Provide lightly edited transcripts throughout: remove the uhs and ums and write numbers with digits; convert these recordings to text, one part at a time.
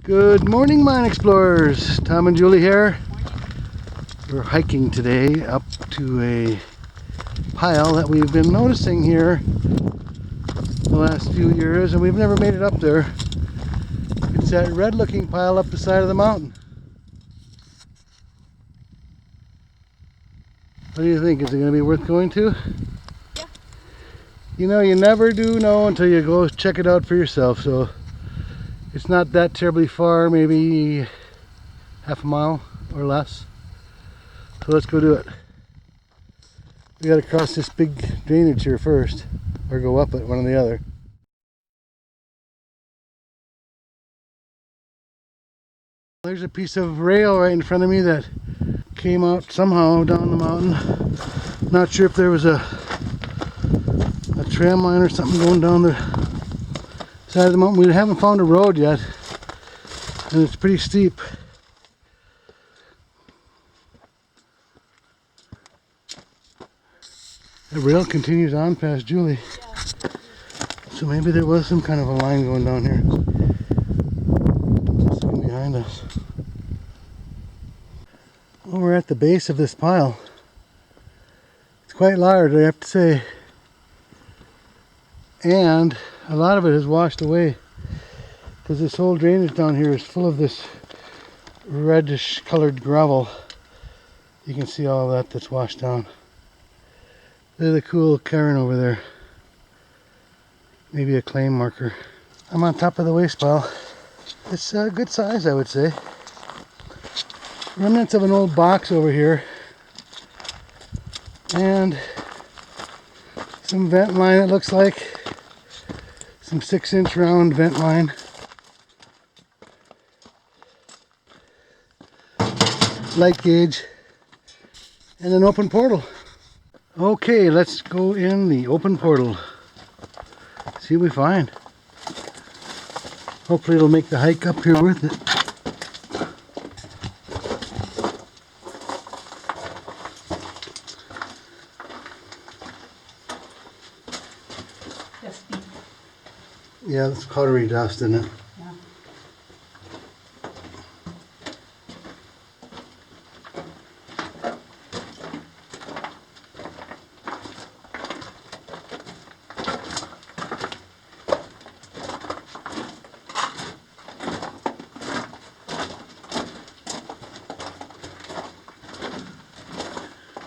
Good morning, mine explorers. Tom and Julie here. We're hiking today up to a pile that we've been noticing here the last few years, and we've never made it up there. It's that red looking pile up the side of the mountain. What do you think? Is it going to be worth going to? Yeah. You know, you never do know until you go check it out for yourself. So it's not that terribly far, maybe half a mile or less. So let's go do it. We got to cross this big drainage here first, or go up it, one or the other. There's a piece of rail right in front of me that came out somehow down the mountain. Not sure if there was a tram line or something going down the side of the mountain. We haven't found a road yet, and it's pretty steep. The rail continues on past Julie. Yeah. So maybe there was some kind of a line going down here. It's looking behind us. Well, we're at the base of this pile. It's quite large, I have to say. And a lot of it has washed away, because this whole drainage down here is full of this reddish colored gravel. You can see all that that's washed down. There's a cool cairn over there. Maybe a claim marker. I'm on top of the waste pile. It's a good size, I would say. Remnants of an old box over here. And some vent line, it looks like. Some 6-inch round vent line. Light gauge. And an open portal. Okay, let's go in the open portal. See what we find. Hopefully it'll make the hike up here worth it. Yeah, it's powdery dust, isn't it? Yeah.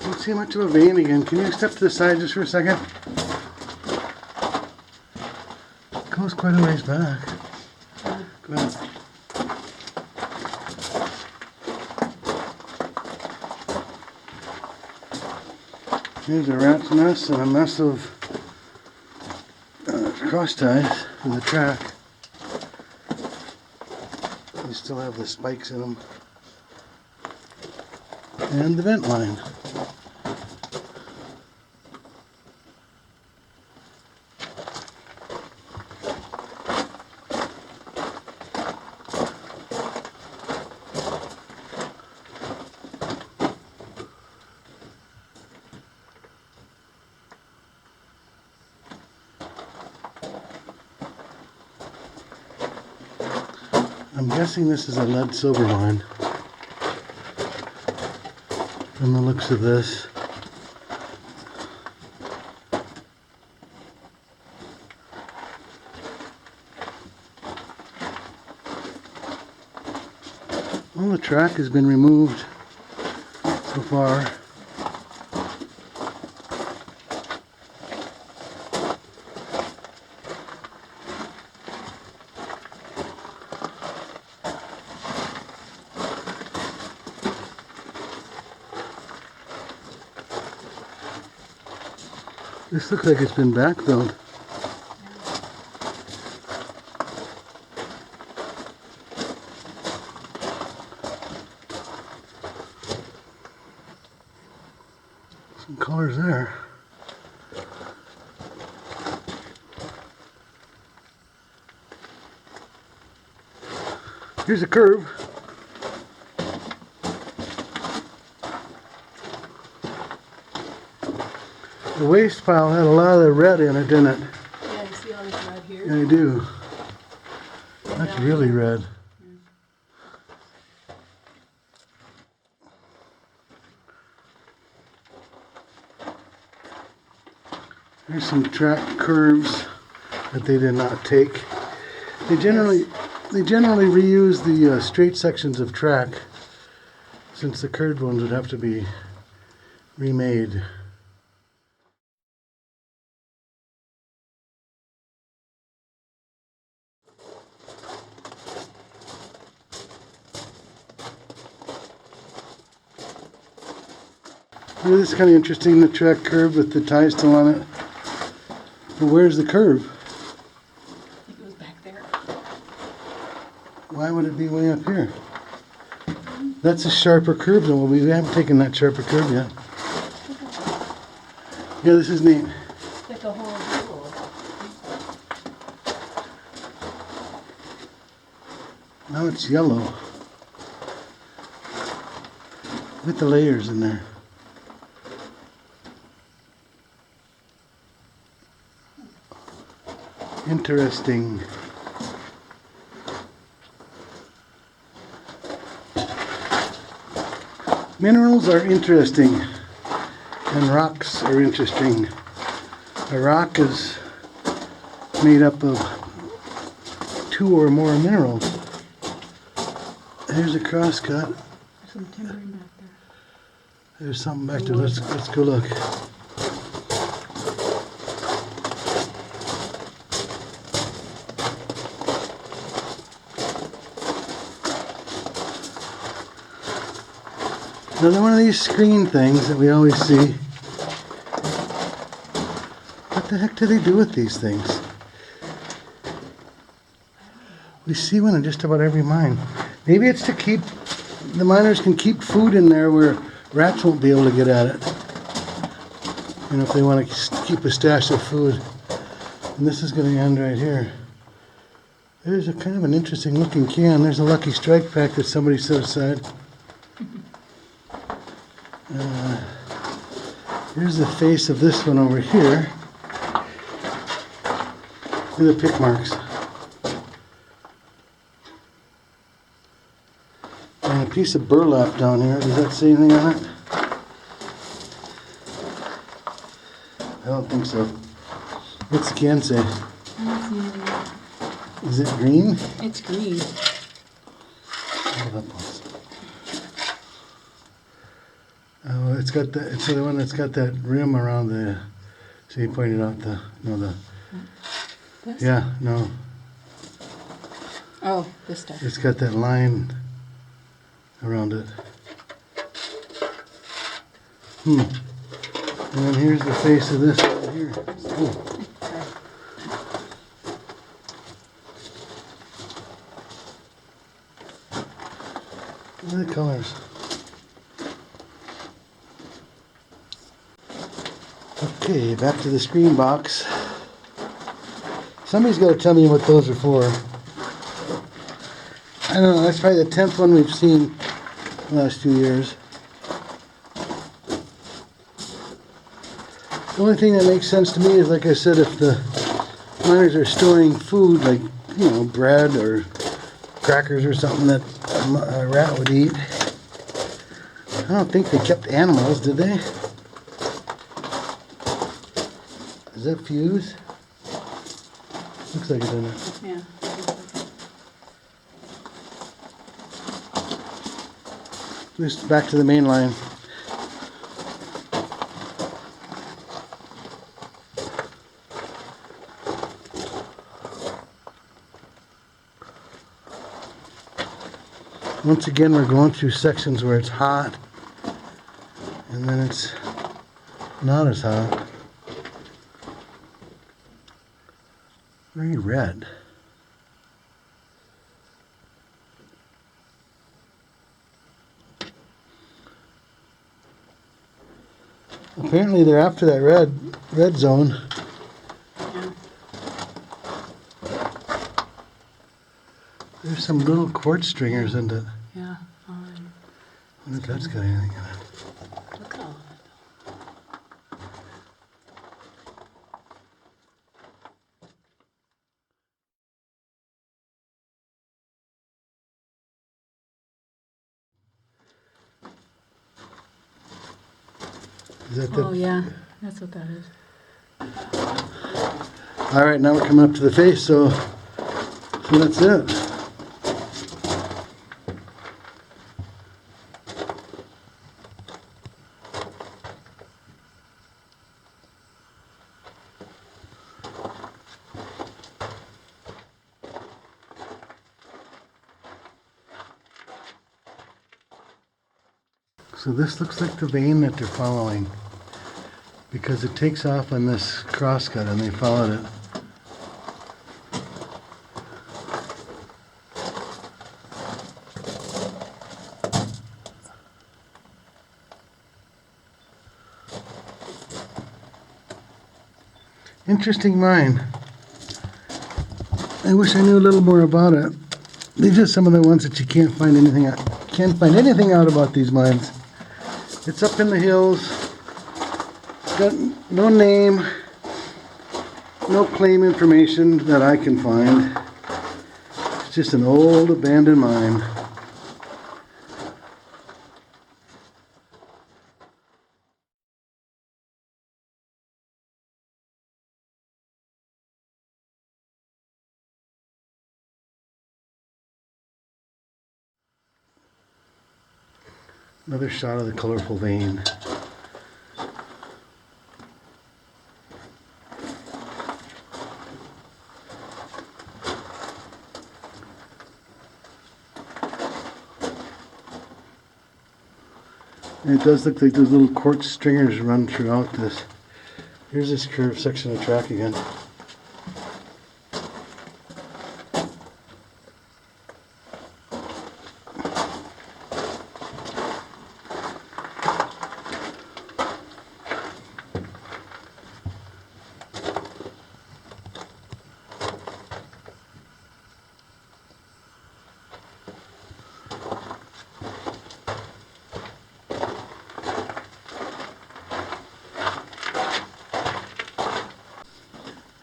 Don't see much of a vein again. Can you step to the side just for a second? Goes quite a ways back. Go ahead. Here's a rat's nest and a mess of cross ties for the track. They still have the spikes in them. And the vent line. I'm guessing this is a lead silver mine from the looks of this. Well, the track has been removed so far. This looks like it's been backfilled. Some colors there. Here's a curve. The waste pile had a lot of the red in it, didn't it? Yeah, you see all this red here? Yeah, I do. That's really red. Yeah. Here's some track curves that they did not take. They generally reuse the straight sections of track, since the curved ones would have to be remade. This is kind of interesting, the track curve with the tie still on it. But where's the curve? It goes back there. Why would it be way up here? That's a sharper curve than we haven't taken that sharper curve yet. Yeah, this is neat. It's like a whole jewel. Now it's yellow. With the layers in there. Interesting. Minerals are interesting, and rocks are interesting. A rock is made up of 2 or more minerals. Here's a crosscut. There's some timbering back there. There's something back there. Let's go look. Another one of these screen things that we always see. What the heck do they do with these things? We see one in just about every mine. Maybe it's to keep, the miners can keep food in there where rats won't be able to get at it. You know, if they want to keep a stash of food. And this is going to end right here. There's a kind of an interesting looking can. There's a Lucky Strike pack that somebody set aside. Here's the face of this one over here. Look at the pick marks. And a piece of burlap down here. Does that say anything on it? I don't think so. What's the can say? I don't see anything. Is it green? It's green. Hold up. Oh, it's got the. It's the one that's got that rim around the. So you pointed out the. No, the. This? Yeah, no. Oh, this stuff. It's got that line around it. And then here's the face of this right here. Oh. Look at the colors. Okay, back to the screen box. Somebody's got to tell me what those are for. I don't know, that's probably the 10th one we've seen in the last few years. The only thing that makes sense to me is, like I said, if the miners are storing food, like, you know, bread or crackers or something that a rat would eat. I don't think they kept animals, did they? Is that fuse? Looks like it, doesn't it? Yeah. Just back to the main line. Once again, we're going through sections where it's hot, and then it's not as hot. Very red. Apparently they're after that red zone. Yeah. There's some little quartz stringers in it. Yeah. I wonder if that's got anything in it. Look at all of it. Is that the, Oh, yeah. That's what that is. All right, now we're coming up to the face, so that's it. So this looks like the vein that they're following, because it takes off on this crosscut and they followed it. Interesting mine. I wish I knew a little more about it. These are some of the ones that you can't find anything out. Can't find anything out about these mines. It's up in the hills. It's got no name, no claim information that I can find. It's just an old abandoned mine. Another shot of the colorful vein. And it does look like those little quartz stringers run throughout this. Here's this curved section of track again.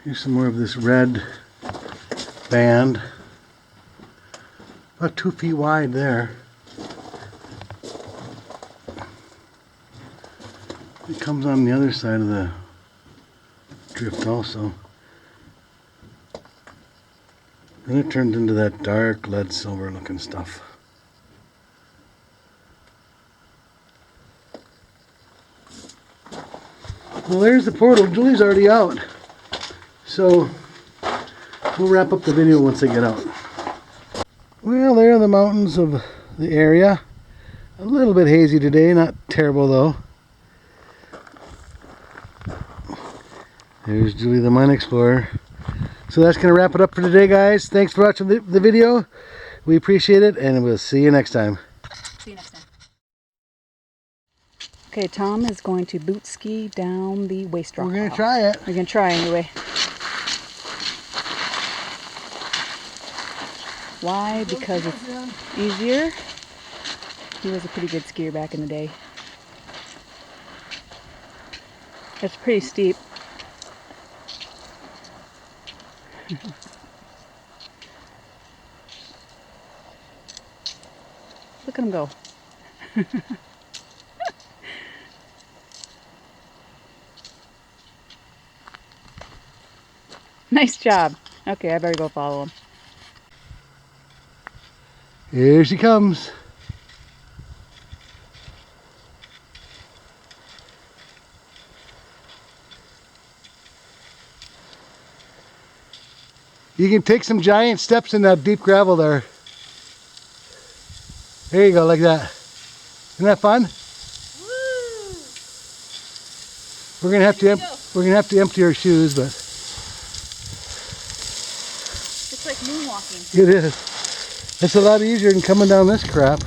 Here's some more of this red band. About 2 feet wide there. It comes on the other side of the drift also. Then it turns into that dark lead silver looking stuff. Well, there's the portal. Julie's already out. So we'll wrap up the video once I get out. Well, there are the mountains of the area. A little bit hazy today, not terrible though. There's Julie the Mine Explorer. So that's going to wrap it up for today, guys. Thanks for watching the video. We appreciate it, and we'll see you next time. See you next time. Okay, Tom is going to boot ski down the waste rock. We're going to try it. We're going to try anyway. Why? Because it's easier. He was a pretty good skier back in the day. It's pretty steep. Look at him go. Nice job. Okay, I better go follow him. Here she comes. You can take some giant steps in that deep gravel there. There you go, like that. Isn't that fun? Woo! We're gonna have to empty our shoes, but it's like moonwalking. it is. It's a lot easier than coming down this crap.